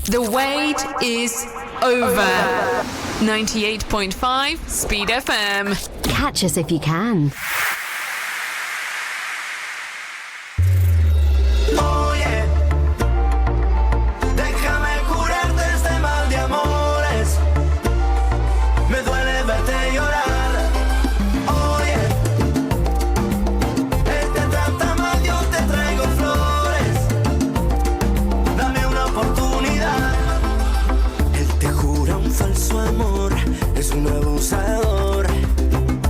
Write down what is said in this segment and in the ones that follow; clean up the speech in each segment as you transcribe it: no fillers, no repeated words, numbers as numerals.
The wait is over. 98.5 Speed FM. Catch us if you can. Es un abusador,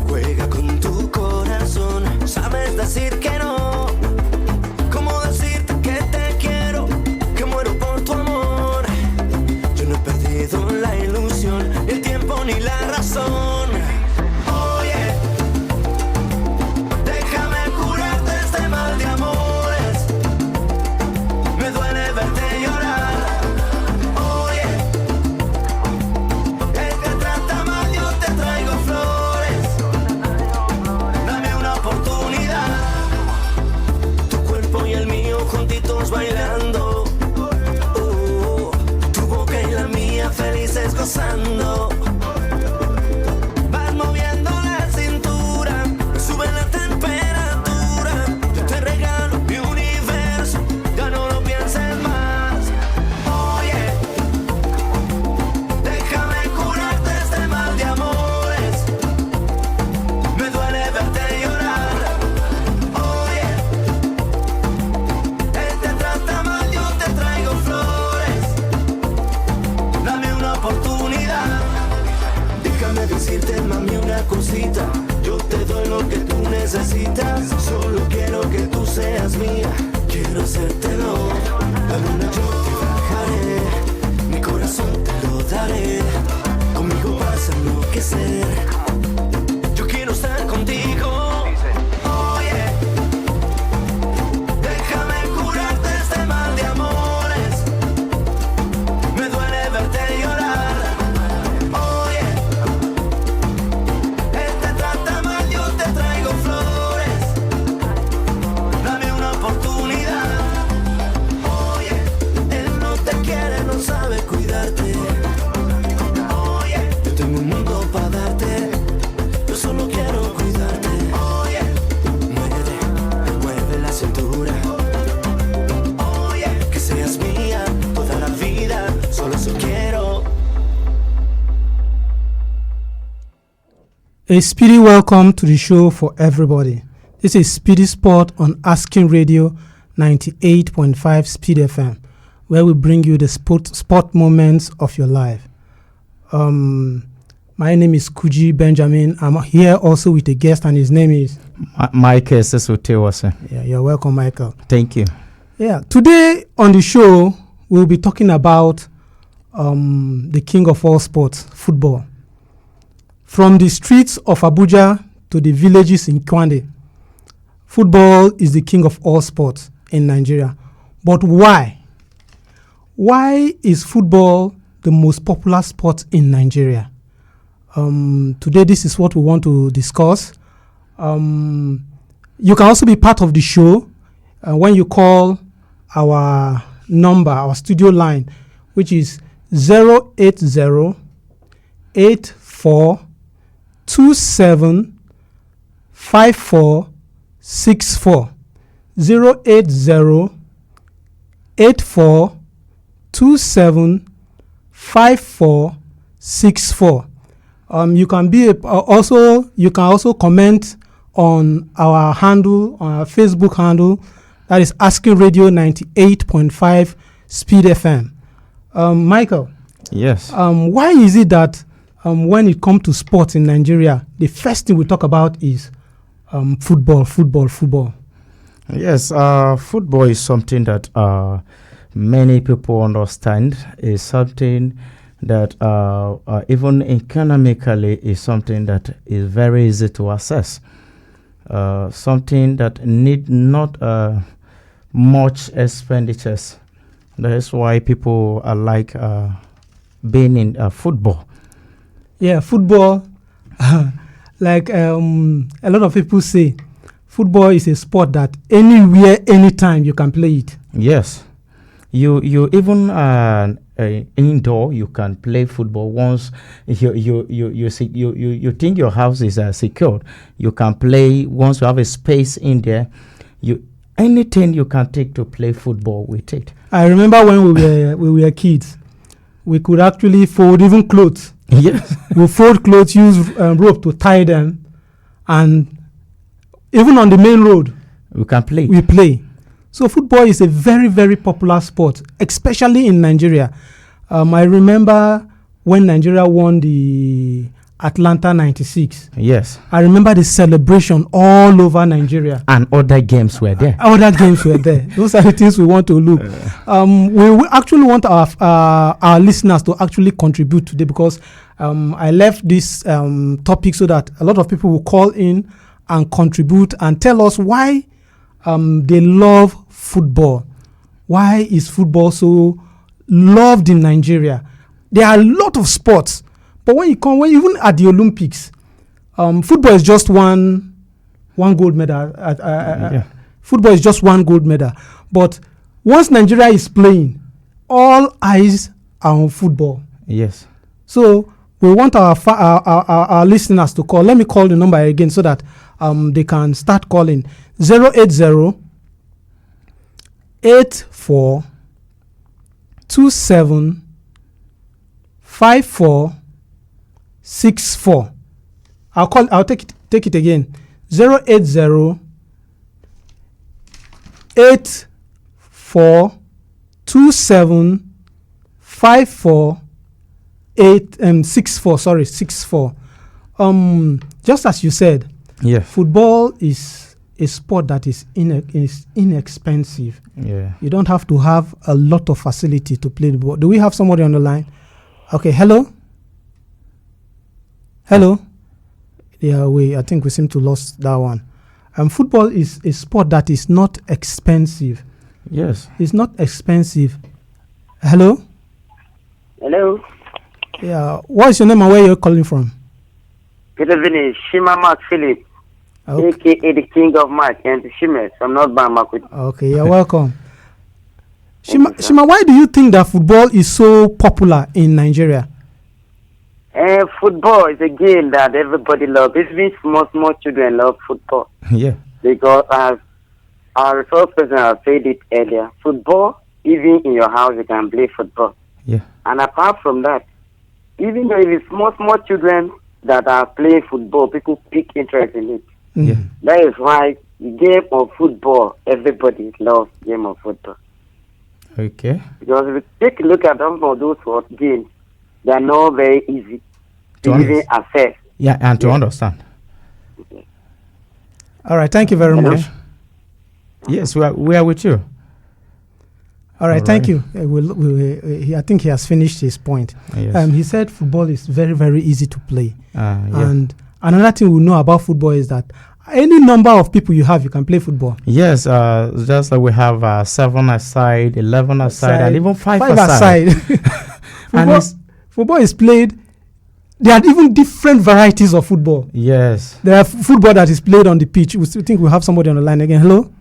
juega con tu corazón. Sabes decir que no, cómo decirte que te quiero, que muero por tu amor. Yo no he perdido la ilusión, ni el tiempo ni la razón. Oye, déjame curarte este mal de amores. Me duele verte llorar. Bailando, tu boca y la mía felices gozando. Vas moviendo la cintura, sube la temperatura. Yo te regalo mi universo, ya no lo pienses más. Oye, déjame curarte este mal de amores. Me duele verte llorar. Decirte, mami, una cosita. Yo te doy lo que tú necesitas. Solo quiero que tú seas mía. Quiero hacértelo. La luna yo te bajaré. Mi corazón te lo daré. Conmigo vas a enloquecer. Yo quiero estar contigo. Oye, déjame curarte este mal de amores. Me duele verte llorar. A speedy welcome to the show for everybody. This is Speedy Sport on Asking Radio 98.5 Speed FM, where we bring you the sport moments of your life. My name is Kuji Benjamin. I'm here also with a guest, and his name is Michael Sesotewase. Yeah, you're welcome, Michael. Thank you. Yeah, today on the show we'll be talking about the king of all sports, football. From the streets of Abuja to the villages in Kwande, football is the king of all sports in Nigeria. But why? Why is football the most popular sport in Nigeria? Today, this is what we want to discuss. You can also be part of the show when you call our number, our studio line, which is 080 84 27 5464 080 84 27 5464. You can be you can also comment on our handle, on our Facebook handle, that is Asking Radio 98.5 Speed FM. Michael. Yes. Why is it that when it comes to sports in Nigeria, the first thing we talk about is football? Yes, football is something that many people understand. Is something that even economically is something that is very easy to access. Something that need not much expenditures. That is why people are like being in football. Yeah, football. Like a lot of people say, football is a sport that anywhere, anytime you can play it. Yes, you even indoor, you can play football. Once you think your house is secured, you can play. Once you have a space in there, anything you can take to play football with it. I remember when we were kids, we could actually fold even clothes. Yes. We fold clothes, use rope to tie them, and even on the main road, we can play. We play. So football is a very, very popular sport, especially in Nigeria. I remember when Nigeria won the Atlanta 96. Yes. I remember the celebration all over Nigeria. And other games were there. Other games were there. Those are the things we want to look. We actually want our listeners to actually contribute today, because I left this topic so that a lot of people will call in and contribute and tell us why they love football. Why is football so loved in Nigeria? There are a lot of sports, but when even at the Olympics, football is just one gold medal. Football is just one gold medal. But once Nigeria is playing, all eyes are on football. Yes. So we want our listeners to call. Let me call the number again so that they can start calling. 080 84 27 54 64. I'll take it again. 080 84 27 54 64. Sorry, 64. Just as you said, football is a sport that is inexpensive. Yeah. You don't have to have a lot of facility to play the ball. Do we have somebody on the line? Okay, hello? Hello? Yeah, I think we seem to lost that one. Football is a sport that is not expensive. Yes. It's not expensive. Hello? Hello? Yeah, what is your name and where you're calling from? Good evening, Shima Mark Philip, aka the King of Mark, and Shima from North Bamakuti. Okay, you're welcome. Shima, why do you think that football is so popular in Nigeria? Football is a game that everybody loves. Even small children love football. Yeah. Because as our resource person has said it earlier, football, even in your house, you can play football. Yeah. And apart from that, even though it is small children that are playing football, people pick interest in it. Yeah. That is why the game of football, everybody loves game of football. Okay. Because if you take a look at some of those games, they are not very easy to even access. Yeah, and to understand. Okay. All right, thank you very much. Yes, we are with you. All right, thank you. I think he has finished his point. Yes. He said football is very, very easy to play. Yeah. And another thing we know about football is that any number of people you have, you can play football. Yes, just like we have 7 aside, 11 aside, and even 5 aside. Football is played. There are even different varieties of football. Yes. There are football that is played on the pitch. We still think we have somebody on the line again. Hello?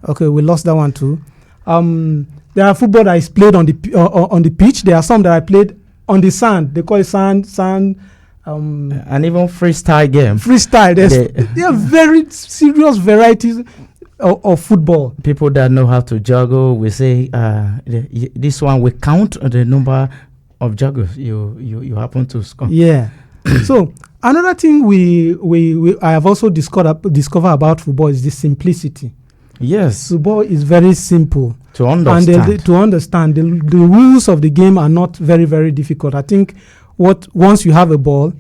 Okay, we lost that one too. There are football that is played on the pitch. There are some that are played on the sand. They call it sand. And even freestyle game. Freestyle. There are very serious varieties of football. People that know how to juggle, we say this one we count the number of juggles you happen to score. Yeah. So another thing I have also discovered about football is the simplicity. Yes. Football is very simple to understand. And to understand the rules of the game are not very, very difficult. I think once you have a ball,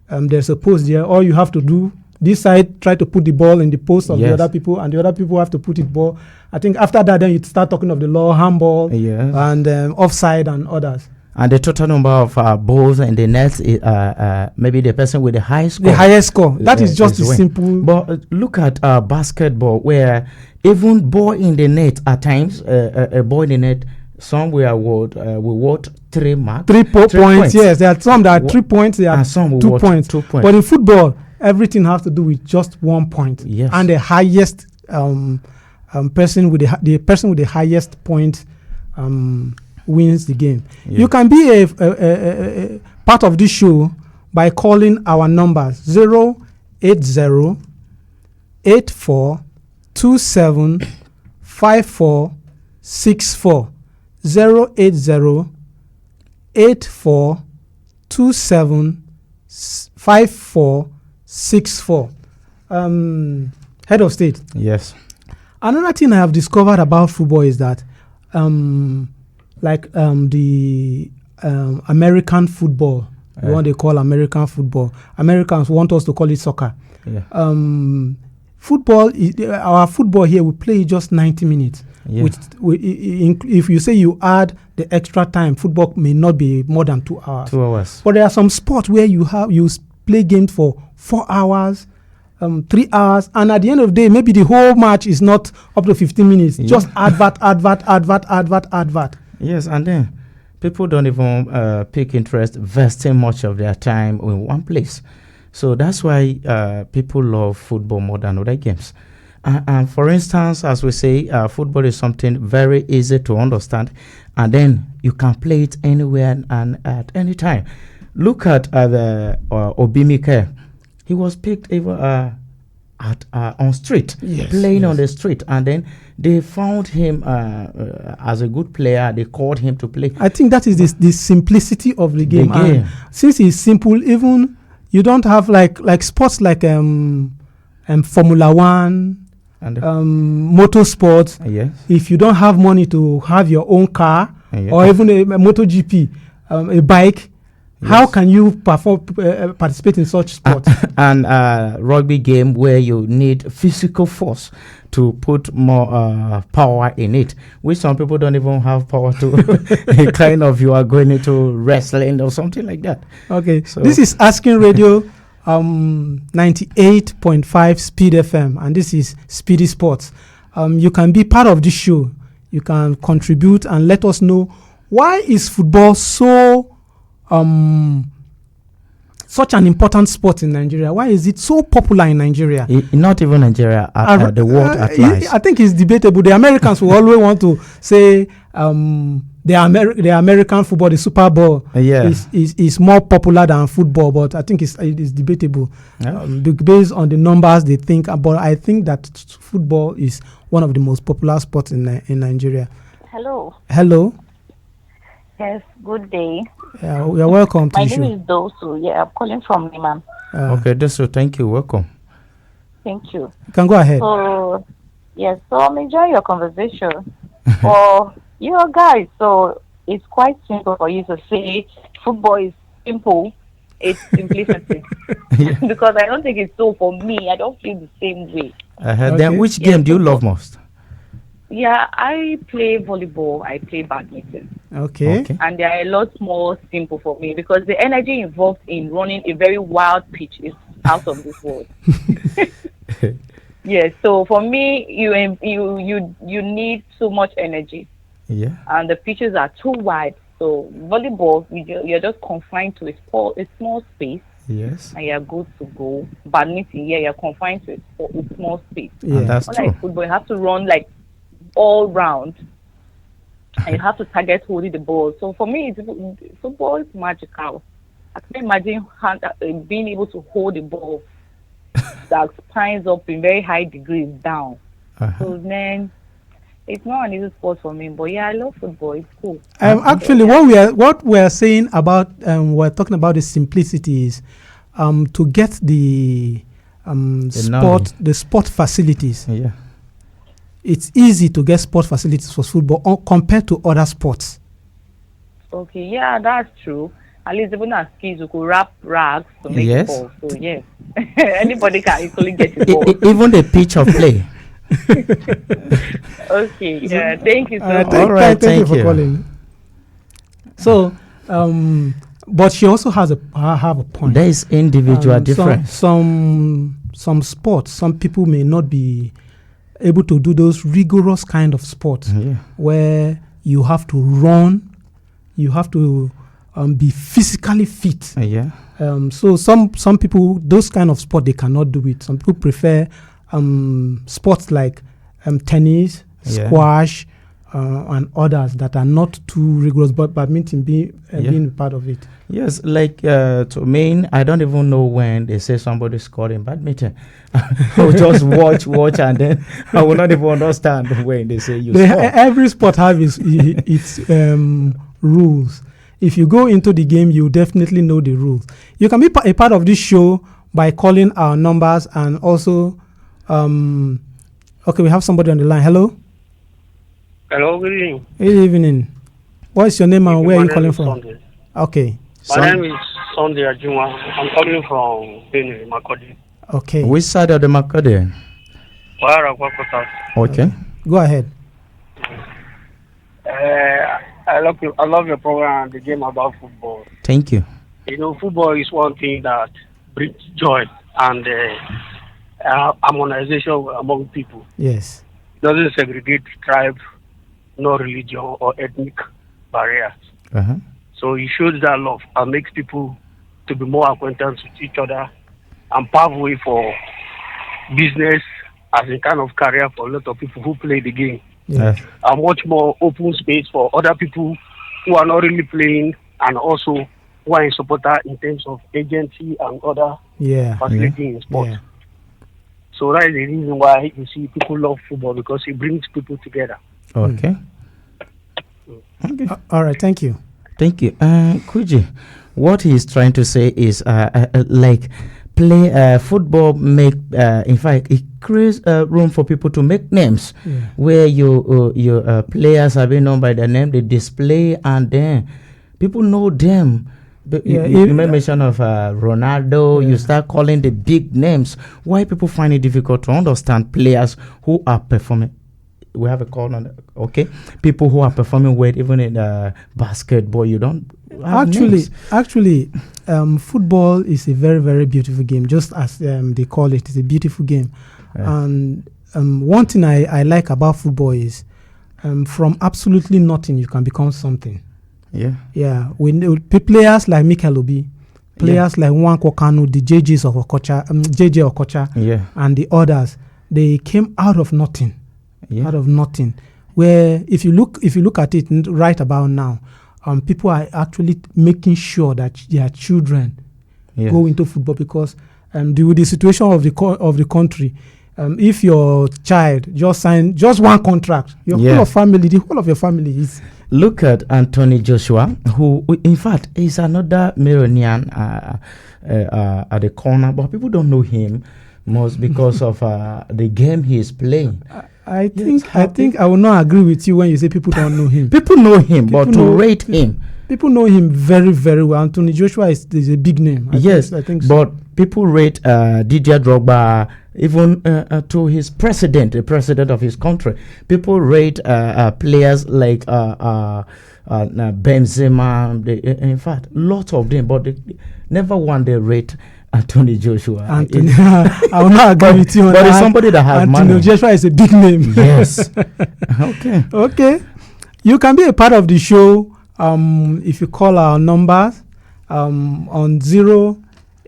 there's a post there. All you have to do this side, try to put the ball in the post of the other people, and the other people have to put it ball. I think after that, then you start talking of the law, handball, and offside and others. And the total number of balls in the net, maybe the person with the highest score. The highest score. That is just a simple. But look at basketball, where even ball in the net at times, a ball in the net, some we award 3 marks. 3 points. Yes, there are some that are 3 points. There are and some 2 points. 2 points. But in football, everything has to do with just 1 point. Yes. And the highest person with the highest point wins the game. Yeah. You can be a part of this show by calling our numbers 080 84 27 5464 080 84 27 5464. Head of state. Yes. Another thing I have discovered about football is that, the American football, the one they call American football, Americans want us to call it soccer. Yeah. Football, our football here, we play just 90 minutes. Yeah. If you say you add the extra time, football may not be more than 2 hours. 2 hours. But there are some sports where you play games for 4 hours, 3 hours, and at the end of the day, maybe the whole match is not up to 15 minutes. Yeah. Just advert. Yes, and then people don't even pick interest, vesting much of their time in one place. So that's why people love football more than other games. And for instance, as we say, football is something very easy to understand, and then you can play it anywhere and at any time. Look at Obimike. He was picked even on street, playing on the street, and then they found him as a good player. They called him to play. I think that is the simplicity of the game. And since it's simple, even you don't have like sports like Formula One. And Motorsports. yes. If you don't have money to have your own car or even a MotoGP, a bike, how can you participate in such sports? And rugby game where you need physical force to put more power in it, which some people don't even have power to. Kind of you are going into wrestling or something like that. Okay, so this is Asking Radio 98.5 Speed FM, and this is SPEEDy Sports. You can be part of this show. You can contribute and let us know, why is football so such an important sport in Nigeria? Why is it so popular in Nigeria? Not even Nigeria, the world at large. I think it's debatable. The Americans will always want to say the American football, the Super Bowl, is more popular than football, but I think it is debatable based on the numbers they think. But I think that football is one of the most popular sports in Nigeria. Hello. Yes, good day. You're welcome to My the show. name is Dosu. Yeah, I'm calling from Liman. Okay, Dosu, thank you. Welcome. Thank you. You can go ahead. So I'm enjoying your conversation. For you guys, so it's quite simple for you to say football is simple. It's simplicity. Because I don't think it's so for me. I don't feel the same way. Then which game do you love most? Yeah, I play volleyball. I play badminton. Okay. And they are a lot more simple for me because the energy involved in running a very wild pitch is out of this world. Yes, so for me, you need so much energy. Yeah. And the pitches are too wide. So volleyball, you're just confined to a small space. Yes. And you're good to go. Badminton, you're confined to a small space. Yeah, that's true. Like football, you have to run like all round, and you have to target holding the ball. So for me, football is magical. I can imagine being able to hold the ball that spines up in very high degrees down. So then, it's not an easy sport for me. But yeah, I love football. It's cool. Actually, what we are saying about we're talking about the simplicity is to get the sport facilities. Yeah. It's easy to get sport facilities for football compared to other sports. Okay, yeah, that's true. At least even as kids, you could wrap rags to make balls. So yes, anybody can easily get the ball. Even the pitch of play. Okay, yeah, thank you so much. All right, thank you for calling. So, but she also have a point. There is individual difference. Some sports, some people may not be able to do those rigorous kind of sports where you have to run, you have to be physically fit. So some people, those kind of sport, they cannot do it. Some people prefer sports like tennis, squash, and others that are not too rigorous, but badminton being part of it. Yes, like to me, I don't even know when they say somebody scored in badminton. I'll just watch, and then I will not even understand when they say you score. Every sport has its rules. If you go into the game, you definitely know the rules. You can be a part of this show by calling our numbers, and also, okay, we have somebody on the line. Hello. Hello, good evening. Good evening. What's your name and where are you calling from? Sunday. Okay. My name is Sunday Ajuma. I'm calling from Benny, Makodi. Okay. Which side of the Makode? Okay. Go ahead. I love your program and the game about football. Thank you. You know, football is one thing that brings joy and harmonization among people. Yes. It doesn't segregate tribe, no religion or ethnic barriers. Uh-huh. So it shows that love and makes people to be more acquainted with each other and pave way for business as a kind of career for a lot of people who play the game. Yes. And much more open space for other people who are not really playing and also who are in supporter in terms of agency and other facility in sports. Yeah. So that is the reason why you see people love football, because it brings people together. Okay. Okay. All right. Thank you. Thank you. Kuji, what he's trying to say is like play football make in fact it creates room for people to make names where your players are being known by their name, they display, and then people know them. You made mention of Ronaldo. You start calling the big names. Why people find it difficult to understand players who are performing? We have a call on that. Okay, people who are performing well, even in basketball. You don't actually. Football is a very, very beautiful game. Just as they call it, it's a beautiful game. Yeah. And one thing I like about football is from absolutely nothing you can become something. Yeah. We know players like Mikel Obi, players like Nwankwo Kanu, the JJ Okocha, and the others. They came out of nothing. Out of nothing. Where if you look at it right about now, people are actually making sure that their children go into football, because with the situation of the country, if your child just signed just one contract, the whole of your family is. Look at Anthony Joshua, who in fact is another Maronian at the corner, but people don't know him most because of the game he is playing. I think I will not agree with you when you say people don't know him. People know him, but to rate him. People know him very, very well. Anthony Joshua is a big name. I think so. But people rate Didier Drogba, even to his president, the president of his country. People rate players like Benzema. In fact, lots of them, but they never one they rate Anthony Joshua. Anthony, I will not agree with you on but that. It's somebody that has money. Anthony Joshua is a big name. Yes. Okay. You can be a part of the show if you call our numbers on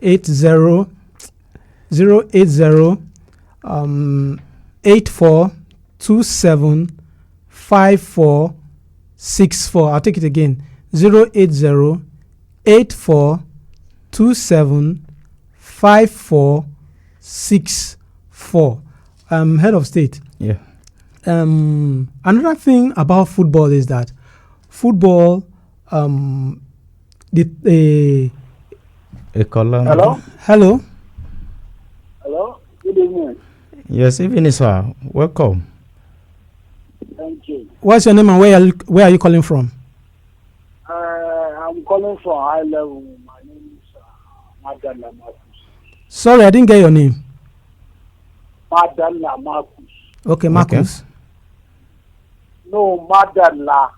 080 8427 5464. I'll take it again. 080 8427 5464. Head of state. Yeah. Another thing about football is that football, A caller. Hello. Hello. Good evening. Yes, evening, sir. Welcome. Thank you. What's your name and where are you calling from? I'm calling from high level. My name is Madalla Marcus. Sorry, I didn't get your name. Madalla Marcus. Okay, Marcus. Okay. No, Madalla.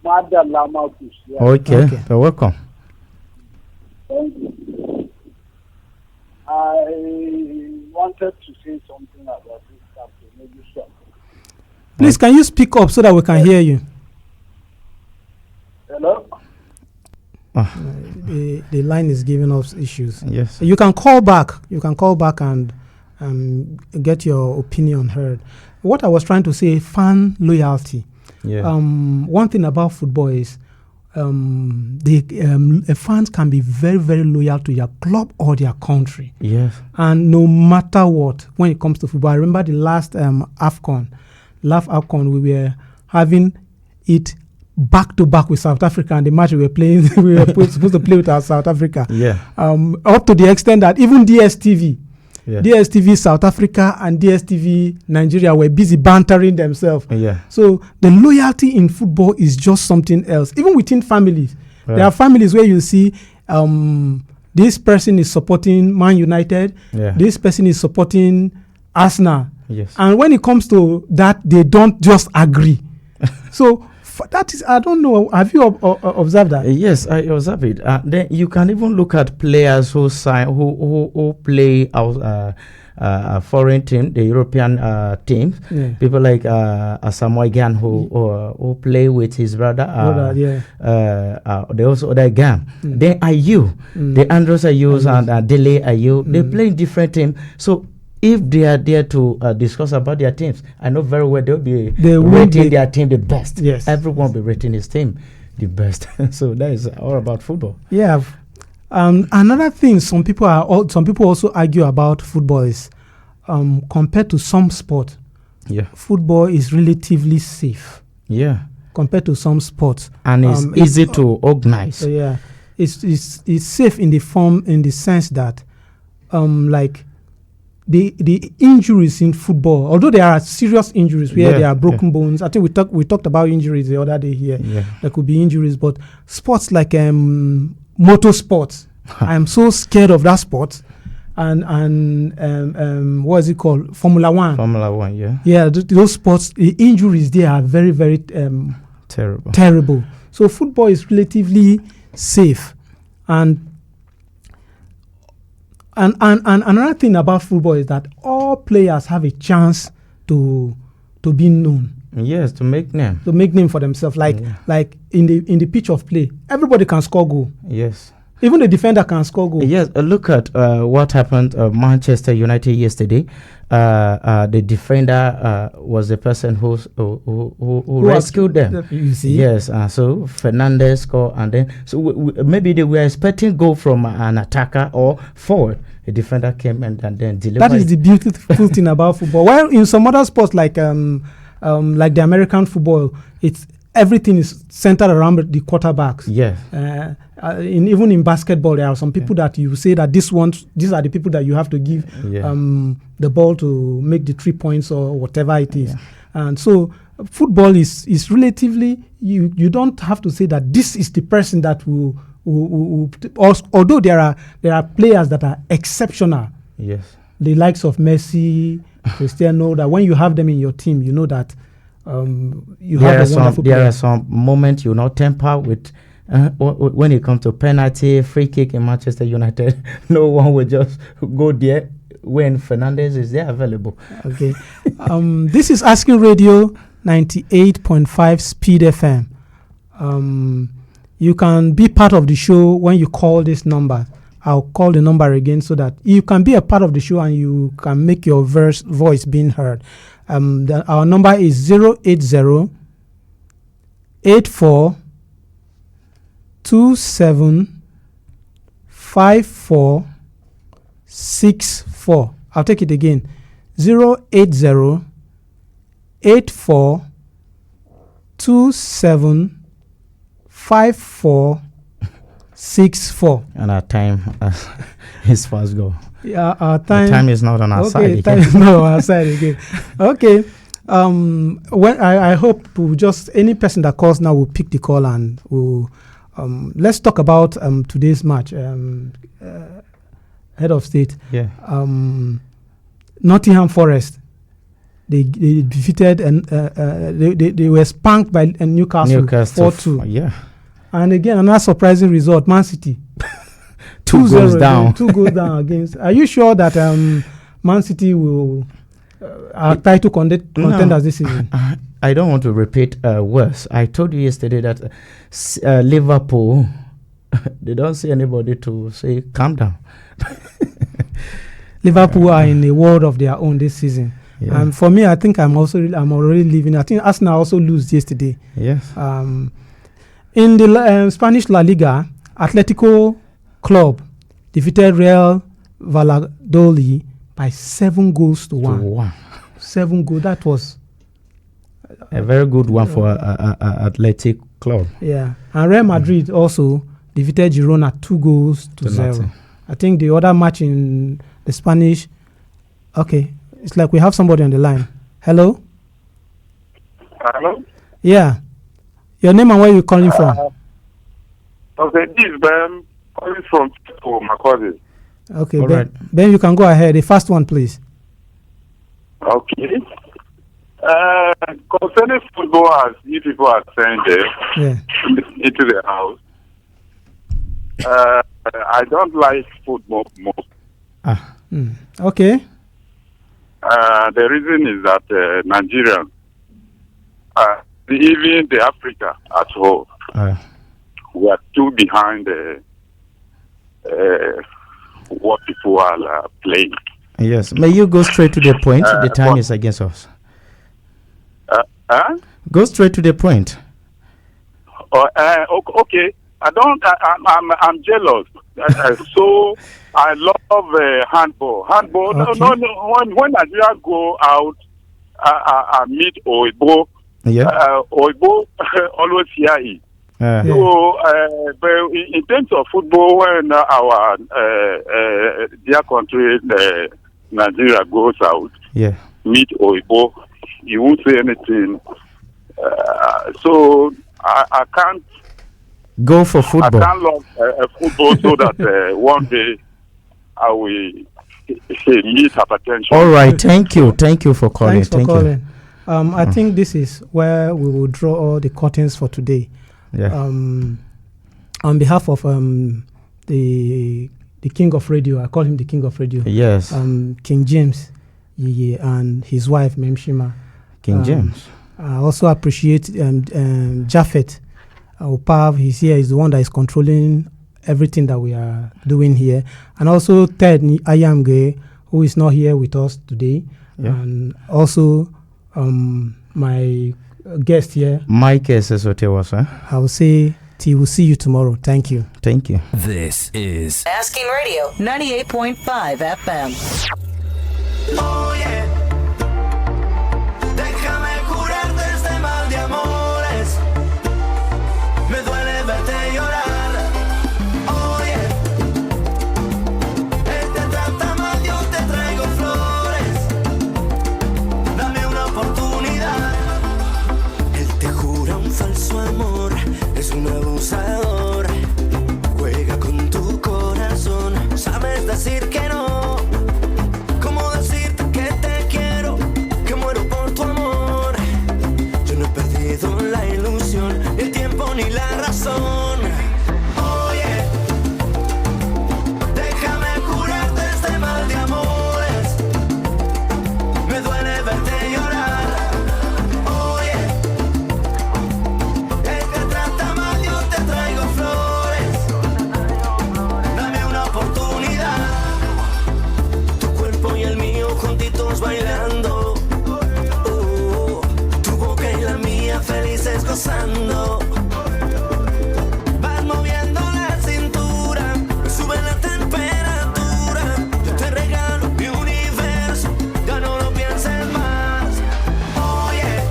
Madalla Marcus. Yeah. Okay. You're welcome. Thank you. I wanted to say something about this chapter. Maybe so. Please, can you speak up so that we can hear you? Hello? The line is giving us issues. Yes. You can call back. You can call back and get your opinion heard. what I was trying to say, fan loyalty. Yeah. One thing about football is the fans can be very, very loyal to their club or their country. Yes. And no matter what, when it comes to football, I remember the last AFCON, we were having it back to back with South Africa, and the match we were playing, we were supposed to play with South Africa. Yeah. Up to the extent that even DSTV, Yeah. DSTV South Africa and DSTV Nigeria were busy bantering themselves. Yeah. So the loyalty in football is just something else. Even within families, there are families where you see this person is supporting Man United, this person is supporting Arsenal. Yes. And when it comes to that, they don't just agree. So that is, I don't know. Have you observed that? Yes, I observe it. Then you can even look at players who play out a foreign team, the European teams. Yeah. People like Samuel Gyan who play with his brother. They also other Gyan. Then Ayew, the Andros Ayews and Dele Ayew, they play in different teams. So if they are there to discuss about their teams, I know very well they'll be rating their team the best. Yes. Everyone will be rating his team the best. So that is all about football. Yeah. Another thing some people also argue about football is compared to some sport, football is relatively safe. Yeah. Compared to some sports. And it's easy to organize. Yeah. It's safe in the sense that like the injuries in football, although there are serious injuries where there are broken bones. I think we talked about injuries the other day here. Yeah. There could be injuries, but sports like motorsports, I am so scared of that sport. And what is it called? Formula One. Formula One, yeah. Yeah, those sports, the injuries there are very, very terrible. So football is relatively safe, and another thing about football is that all players have a chance to be known. Yes, to make name. To make name for themselves. Like in the pitch of play, everybody can score goal. Yes. Even the defender can score goal. Yes, look at what happened Manchester United yesterday. The defender was the person who rescued them. You see? Yes, so Fernandez scored, and then maybe they were expecting goal from an attacker or forward. The defender came and then delivered. That is the beautiful thing about football. While in some other sports like the American football, everything is centered around the quarterbacks. Yes. Even in basketball, there are some people that you say that these are the people that you have to give the ball to make the 3 points or whatever it is. Yeah. And so football is relatively, you don't have to say that this is the person that will although there are players that are exceptional. Yes. The likes of Messi, Cristiano, that when you have them in your team, you know that there are some moments you not temper with when it comes to penalty, free kick in Manchester United. No one will just go there when Fernandez is there available. Okay. This is Asking Radio 98.5 Speed FM. You can be part of the show when you call this number. I'll call the number again so that you can be a part of the show and you can make your voice being heard. Our number is 080 84 27 54 64. I'll take it again. 080 84 27 54 64. And our time is fast go. Yeah, our time is not on our side again. Time is not on our side again. Okay. When I hope to just any person that calls now will pick the call and will let's talk about today's match. Head of state. Yeah. Nottingham Forest. They defeated and they were spanked by Newcastle 4-2. Yeah. And again, another surprising result, Man City. 2 goes down. 2 goes down against. Are you sure that Man City will are title contenders this season? I don't want to repeat worse. I told you yesterday that Liverpool, they don't see anybody to say, calm down. Liverpool are in a world of their own this season. Yeah. And for me, I think I'm already leaving. I think Arsenal also lose yesterday. Yes. In the Spanish La Liga, Atletico Club defeated Real Valladolid by 7-1. 7 goals. That was a very good one for Athletic Club. Yeah. And Real Madrid also defeated Girona 2-0. I think the other match in the Spanish. Okay, it's like we have somebody on the line. Hello? Hello? Yeah. Your name and where you calling from? Okay, this is Ben calling from Macaulay. Okay, All Ben. right. Ben, you can go ahead. The first one, please. Okay. Concerning football, as you people are saying there, into the house, I don't like football most. Okay. The reason is that Nigerians, even the Africa as whole, we are too behind what people are playing. Yes. May you go straight to the point? The time is against us. Go straight to the point. Okay. I'm jealous. So I love handball. Handball. Okay. No. When Nigeria go out, I meet Oibo. Yeah. Oibo always hear it. So, but in terms of football, when our dear country, Nigeria goes out, meet Oibo, he won't say anything. So I can't go for football. I can't love football so that one day I will meet hypertension. All right, thank you for calling. Thanks for calling. I think this is where we will draw all the curtains for today. Yeah. On behalf of the King of Radio, I call him the King of Radio. Yes. King James, and his wife Memshima. King James. I also appreciate Japhet Opav. He's here. He's the one that is controlling everything that we are doing here, and also Ted Ayamge, who is not here with us today, and also my guest here, Mike Sesotewasa. I will say we'll see you tomorrow. Thank you. Thank you. This is Asking Radio 98.5 FM. Oh yeah. Déjame curarte este mal de amores. Me duele verte llorar. Oh yeah. Él te trata mal, yo te traigo flores. Dame una oportunidad. Él te jura un falso amor. Es un abusador. Juega con tu corazón. Sabes decir que no. La ilusión, el tiempo ni la razón. Oye, déjame curarte este mal de amores. Me duele verte llorar. Oye, él te trata mal, yo te traigo flores. Dame una oportunidad. Tu cuerpo y el mío juntitos bailando. Felices gozando. Vas moviendo la cintura, sube la temperatura. Yo te regalo mi universo, ya no lo pienses más. Oye,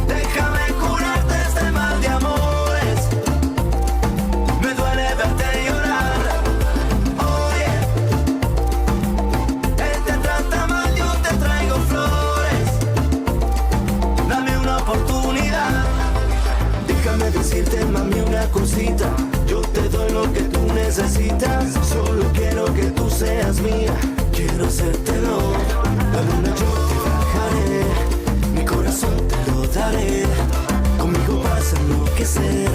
déjame curarte este mal de amores. Me duele verte llorar. Oye, él te trata mal, yo te traigo flores. Dame una oportunidad. Déjame decirte, mami, una cosita. Yo te doy lo que tú necesitas. Solo quiero que tú seas mía. Quiero hacértelo. La luna yo te bajaré. Mi corazón te lo daré. Conmigo vas a enloquecer.